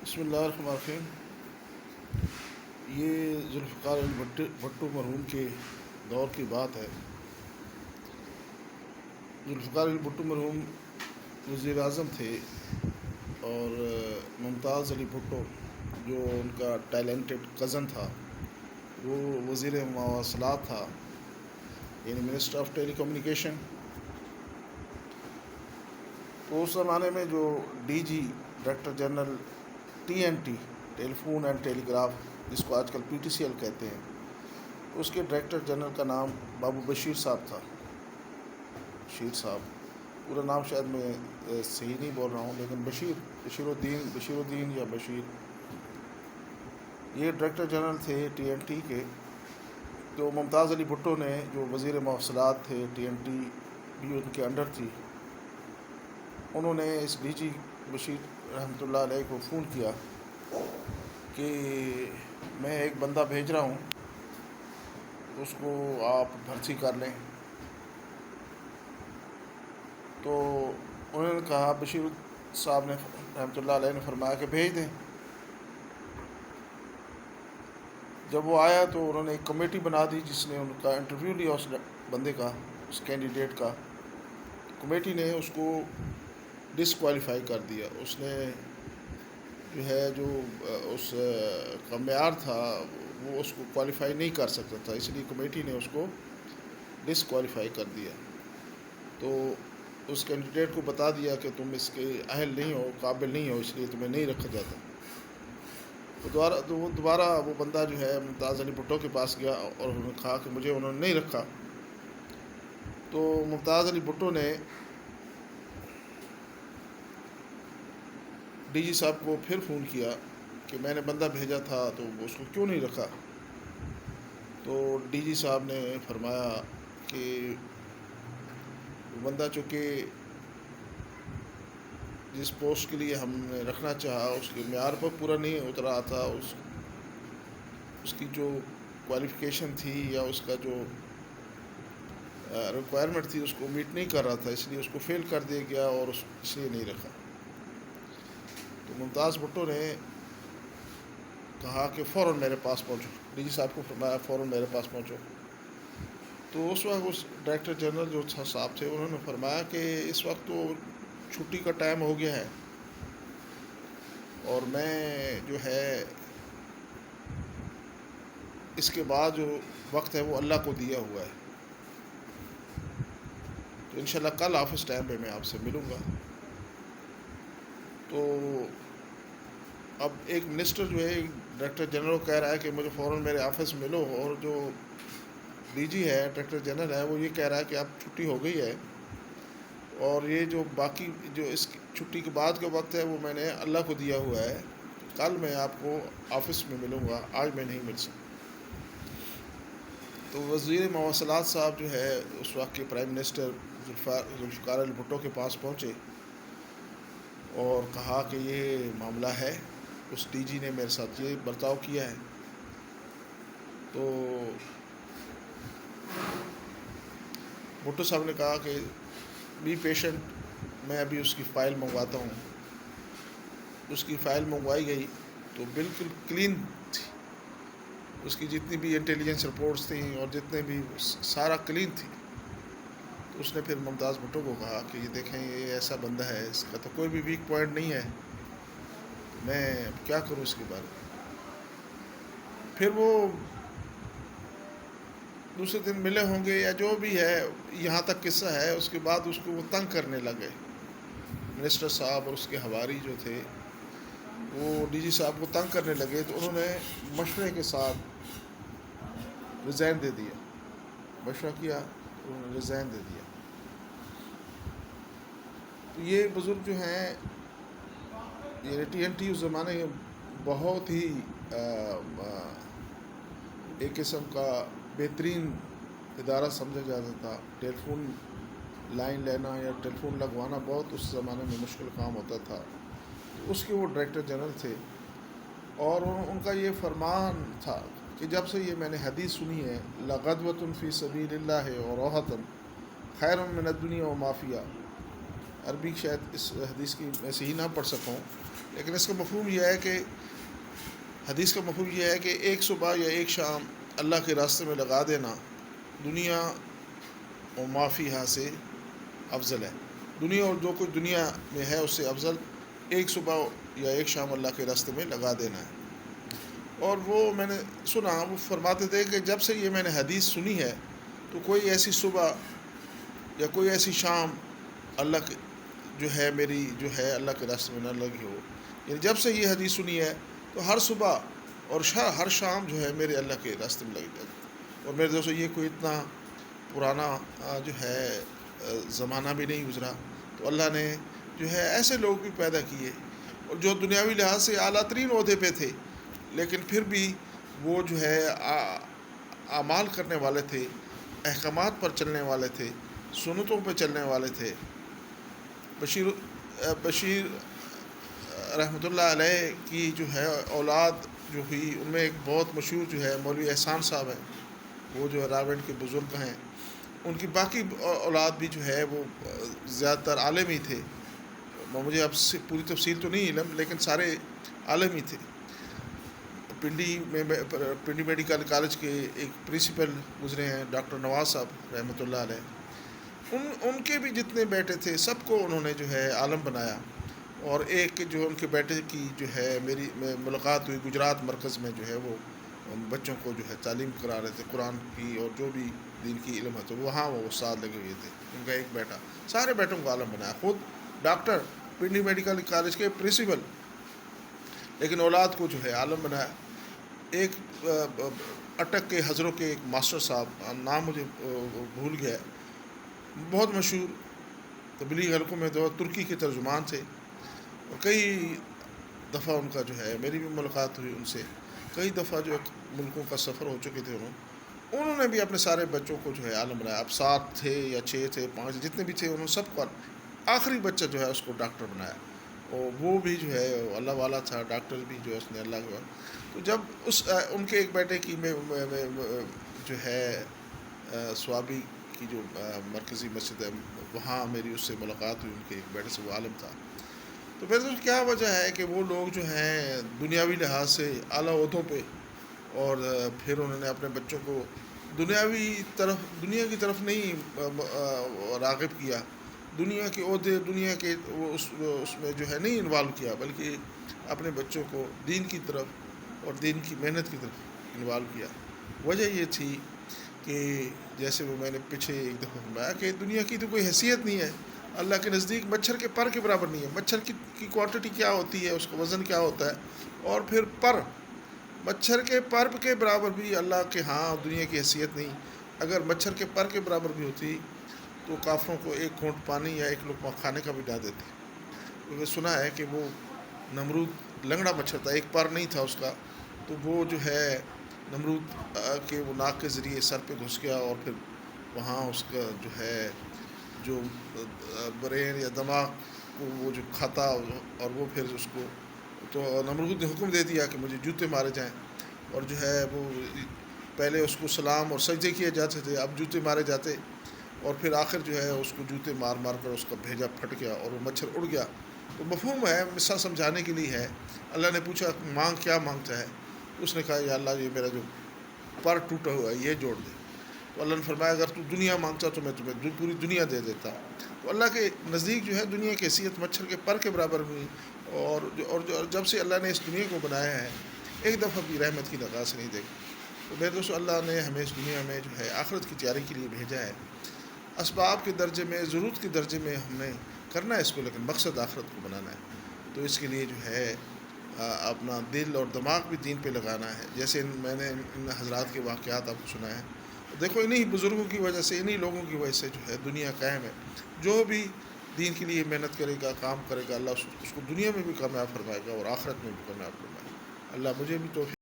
بسم اللہ الرحمن الرحیم۔ یہ ذوالفقار علی بھٹو مرحوم کے دور کی بات ہے۔ ذوالفقار علی بھٹو مرحوم وزیر اعظم تھے، اور ممتاز علی بھٹو جو ان کا ٹیلنٹڈ کزن تھا وہ وزیر مواصلات تھا، یعنی منسٹر آف ٹیلی کمیونیکیشن۔ تو اس زمانے میں جو D G director general TNT telephone and telegraph, جس کو آج کل PTCL کہتے ہیں، اس کے ڈائریکٹر جنرل کا نام بابو بشیر صاحب تھا۔ بشیر صاحب، پورا نام شاید میں صحیح نہیں بول رہا ہوں، لیکن بشیر الدین یا بشیر، یہ ڈائریکٹر جنرل تھے TNT کے۔ تو ممتاز علی بھٹو نے جو وزیر مواصلات تھے، TNT بھی ان کے انڈر تھی، انہوں نے اس ڈی جی بشیر رحمۃ اللہ علیہ کو فون کیا کہ میں ایک بندہ بھیج رہا ہوں، اس کو آپ بھرتی کر لیں۔ تو انہوں نے کہا، بشیر صاحب نے رحمۃ اللہ علیہ نے فرمایا کہ بھیج دیں۔ جب وہ آیا تو انہوں نے ایک کمیٹی بنا دی جس نے ان کا انٹرویو لیا، اس بندے کا، اس کینڈیڈیٹ کا۔ کمیٹی نے اس کو ڈسکوالیفائی کر دیا۔ اس نے جو اس کا معیار تھا وہ اس کو کوالیفائی نہیں کر سکتا تھا، اس لیے کمیٹی نے اس کو ڈسکوالیفائی کر دیا۔ تو اس کینڈیڈیٹ کو بتا دیا کہ تم اس کے اہل نہیں ہو، قابل نہیں ہو، اس لیے تمہیں نہیں رکھا جاتا۔ تو دوبارہ وہ بندہ ممتاز علی بھٹو کے پاس گیا اور انہوں نے کہا کہ مجھے انہوں نے نہیں رکھا۔ تو ممتاز علی بھٹو نے ڈی جی صاحب کو پھر فون کیا کہ میں نے بندہ بھیجا تھا تو اس کو کیوں نہیں رکھا۔ تو ڈی جی صاحب نے فرمایا کہ وہ بندہ چونکہ جس پوسٹ کے لیے ہم نے رکھنا چاہا اس کے معیار پر پورا نہیں اترا تھا، اس کی جو کوالیفیکیشن تھی یا اس کا جو ریکوائرمنٹ تھی اس کو میٹ نہیں کر رہا تھا، اس لیے اس کو فیل کر دیا گیا اور اس لیے نہیں رکھا۔ تو ممتاز بھٹو نے کہا کہ فوراً میرے پاس پہنچو، ڈی جی صاحب کو فرمایا فوراً میرے پاس پہنچو۔ تو اس وقت اس ڈائریکٹر جنرل جو صاحب تھے انہوں نے فرمایا کہ اس وقت تو چھٹی کا ٹائم ہو گیا ہے، اور میں اس کے بعد جو وقت ہے وہ اللہ کو دیا ہوا ہے، تو انشاءاللہ کل آفس ٹائم پہ میں آپ سے ملوں گا۔ تو اب ایک منسٹر ڈائریکٹر جنرل کہہ رہا ہے کہ مجھے فوراً میرے آفس ملو، اور جو ڈی جی ہے، ڈائریکٹر جنرل ہے، وہ یہ کہہ رہا ہے کہ اب چھٹی ہو گئی ہے، اور یہ جو باقی جو اس چھٹی کے بعد کا وقت ہے وہ میں نے اللہ کو دیا ہوا ہے، کل میں آپ کو آفس میں ملوں گا، آج میں نہیں مل سکتا۔ تو وزیر مواصلات صاحب اس وقت کے پرائم منسٹر ذوالفقار علی بھٹو کے پاس پہنچے اور کہا کہ یہ معاملہ ہے، اس ڈی جی نے میرے ساتھ یہ برتاؤ کیا ہے۔ تو بھٹو صاحب نے کہا کہ بی پیشنٹ، میں ابھی اس کی فائل منگواتا ہوں۔ اس کی فائل منگوائی گئی تو بالکل کلین تھی، اس کی جتنی بھی انٹیلیجنس رپورٹس تھیں اور جتنے بھی سارا کلین تھی۔ تو اس نے پھر ممتاز بھٹو کو کہا کہ یہ دیکھیں، یہ ایسا بندہ ہے، اس کا تو کوئی بھی ویک پوائنٹ نہیں ہے، میں کیا کروں اس کے بارے میں۔ پھر وہ دوسرے دن ملے ہوں گے یا جو بھی ہے، یہاں تک قصہ ہے، اس کے بعد اس کو وہ تنگ کرنے لگے، منسٹر صاحب اور اس کے حواری جو تھے وہ ڈی جی صاحب کو تنگ کرنے لگے۔ تو انہوں نے مشورے کے ساتھ ریزائن دے دیا، مشورہ کیا، انہوں نے ریزائن دے دیا۔ تو یہ بزرگ جو ہیں، یہ TNT اس زمانے میں بہت ہی ایک قسم کا بہترین ادارہ سمجھا جاتا تھا۔ ٹیلی فون لائن لینا یا ٹیلی فون لگوانا بہت اس زمانے میں مشکل کام ہوتا تھا۔ اس کے وہ ڈائریکٹر جنرل تھے، اور ان کا یہ فرمان تھا کہ جب سے یہ میں نے حدیث سنی ہے، لغدوۃ فی سبیل اللہ وروحۃ خیر من الدنیا وما فیہا، عربی شاید اس حدیث کی میں صحیح نہ پڑھ سکوں، لیکن اس کا مفہوم یہ ہے کہ حدیث کا مفہوم یہ ہے کہ ایک صبح یا ایک شام اللہ کے راستے میں لگا دینا دنیا و ما فیہا سے افضل ہے. دنیا اور جو کچھ دنیا میں ہے اس سے افضل ایک صبح یا ایک شام اللہ کے راستے میں لگا دینا ہے. اور وہ میں نے سنا وہ فرماتے تھے کہ جب سے یہ میں نے حدیث سنی ہے تو کوئی ایسی صبح یا کوئی ایسی شام اللہ کے جو ہے میری جو ہے اللہ کے راستے میں نہ لگی ہو. یعنی جب سے یہ حدیث سنی ہے تو ہر صبح اور ہر شام جو ہے میرے اللہ کے راستے میں لگی جاتی. اور میرے دوستوں یہ کوئی اتنا پرانا جو ہے زمانہ بھی نہیں گزرا. تو اللہ نے جو ہے ایسے لوگ بھی پیدا کیے اور جو دنیاوی لحاظ سے اعلیٰ ترین عہدے پہ تھے لیکن پھر بھی وہ جو ہے اعمال کرنے والے تھے, احکامات پر چلنے والے تھے, سنتوں پہ چلنے والے تھے. بشیر رحمۃ اللہ علیہ کی جو ہے اولاد جو ہوئی ان میں ایک بہت مشہور جو ہے مولوی احسان صاحب ہیں, وہ جو ہے راولپنڈی کے بزرگ ہیں. ان کی باقی اولاد بھی جو ہے وہ زیادہ تر عالم ہی تھے. مجھے اب سے پوری تفصیل تو نہیں علم لیکن سارے عالم ہی تھے. پنڈی میڈیکل کالج کے ایک پرنسپل گزرے ہیں ڈاکٹر نواز صاحب رحمۃ اللہ علیہ. ان کے بھی جتنے بیٹے تھے سب کو انہوں نے جو ہے عالم بنایا. اور ایک جو ان کے بیٹے کی جو ہے میری ملاقات ہوئی گجرات مرکز میں جو ہے وہ بچوں کو جو ہے تعلیم کرا رہے تھے قرآن کی اور جو بھی دین کی علم ہے تو وہاں وہ استاد لگے ہوئے تھے. ان کا ایک بیٹا سارے بیٹوں کو عالم بنایا, خود ڈاکٹر پنڈی میڈیکل کالج کے پرنسپل, لیکن اولاد کو جو ہے عالم بنایا. ایک اٹک کے حضروں کے ایک ماسٹر صاحب, نام مجھے بھول گیا ہے, بہت مشہور تبلیغ حلقوں میں تو ترکی کے ترجمان تھے. اور کئی دفعہ ان کا جو ہے میری بھی ملاقات ہوئی ان سے. کئی دفعہ جو ملکوں کا سفر ہو چکے تھے انہوں نے بھی اپنے سارے بچوں کو جو ہے عالم بنایا. اب 7 تھے یا 6 تھے 5 جتنے بھی تھے انہوں نے سب کو, آخری بچہ جو ہے اس کو ڈاکٹر بنایا. اور وہ بھی جو ہے اللہ والا تھا, ڈاکٹر بھی جو ہے اس نے اللہ کے. تو جب ان کے ایک بیٹے کی میں جو ہے سوابی کی جو مرکزی مسجد ہے وہاں میری اس سے ملاقات ہوئی, ان کے ایک بیٹے سے, وہ عالم تھا. تو پھر کیا وجہ ہے کہ وہ لوگ جو ہیں دنیاوی لحاظ سے اعلیٰ عہدوں پہ, اور پھر انہوں نے اپنے بچوں کو دنیا کی طرف نہیں راغب کیا, دنیا کے عہدے دنیا کے اس میں جو ہے نہیں انوالو کیا, بلکہ اپنے بچوں کو دین کی طرف اور دین کی محنت کی طرف انوالو کیا. وجہ یہ تھی کہ جیسے وہ میں نے پیچھے ایک دفعہ فرمایا کہ دنیا کی تو کوئی حیثیت نہیں ہے اللہ کے نزدیک, مچھر کے پر کے برابر نہیں ہے. مچھر کی کوانٹٹی کیا ہوتی ہے, اس کا وزن کیا ہوتا ہے, اور پھر مچھر کے پر کے برابر بھی اللہ کے ہاں دنیا کی حیثیت نہیں. اگر مچھر کے پر کے برابر بھی ہوتی تو کافروں کو ایک گھونٹ پانی یا ایک لقمہ کھانے کا بھی نہ دیتے. کیونکہ سنا ہے کہ وہ نمرود لنگڑا مچھر تھا, ایک پر نہیں تھا اس کا, تو وہ جو ہے نمرود کے وہ ناک کے ذریعے سر پہ گھس گیا اور پھر وہاں اس کا جو ہے جو برین یا دماغ کو وہ جو کھاتا, اور وہ پھر اس کو تو نمرود نے حکم دے دیا کہ مجھے جوتے مارے جائیں. اور جو ہے وہ پہلے اس کو سلام اور سجدے کیے جاتے تھے, اب جوتے مارے جاتے. اور پھر آخر جو ہے اس کو جوتے مار مار کر اس کا بھیجا پھٹ گیا اور وہ مچھر اڑ گیا. تو مفہوم ہے, مثال سمجھانے کے لیے ہے. اللہ نے پوچھا کیا مانگتا ہے, اس نے کہا یا اللہ یہ میرا جو پر ٹوٹا ہوا ہے یہ جوڑ دے. تو اللہ نے فرمایا اگر تو دنیا مانگتا تو میں تمہیں پوری دنیا دے دیتا. تو اللہ کے نزدیک جو ہے دنیا کی حیثیت مچھر کے پر کے برابر ہوئی. اور جب سے اللہ نے اس دنیا کو بنایا ہے ایک دفعہ بھی رحمت کی نگاہ نہیں دیکھی. تو میرے دوستو اللہ نے ہمیں اس دنیا میں جو ہے آخرت کی تیاری کے لیے بھیجا ہے. اسباب کے درجے میں, ضرورت کے درجے میں ہم نے کرنا ہے اس کو, لیکن مقصد آخرت کو بنانا ہے. تو اس کے لیے جو ہے اپنا دل اور دماغ بھی دین پہ لگانا ہے. جیسے میں نے ان حضرات کے واقعات آپ کو سنا ہے. دیکھو انہی بزرگوں کی وجہ سے, انہی لوگوں کی وجہ سے جو ہے دنیا قائم ہے. جو بھی دین کے لیے محنت کرے گا, کام کرے گا, اللہ اس کو دنیا میں بھی کامیاب فرمائے گا اور آخرت میں بھی کامیاب فرمائے گا. اللہ مجھے بھی توفیق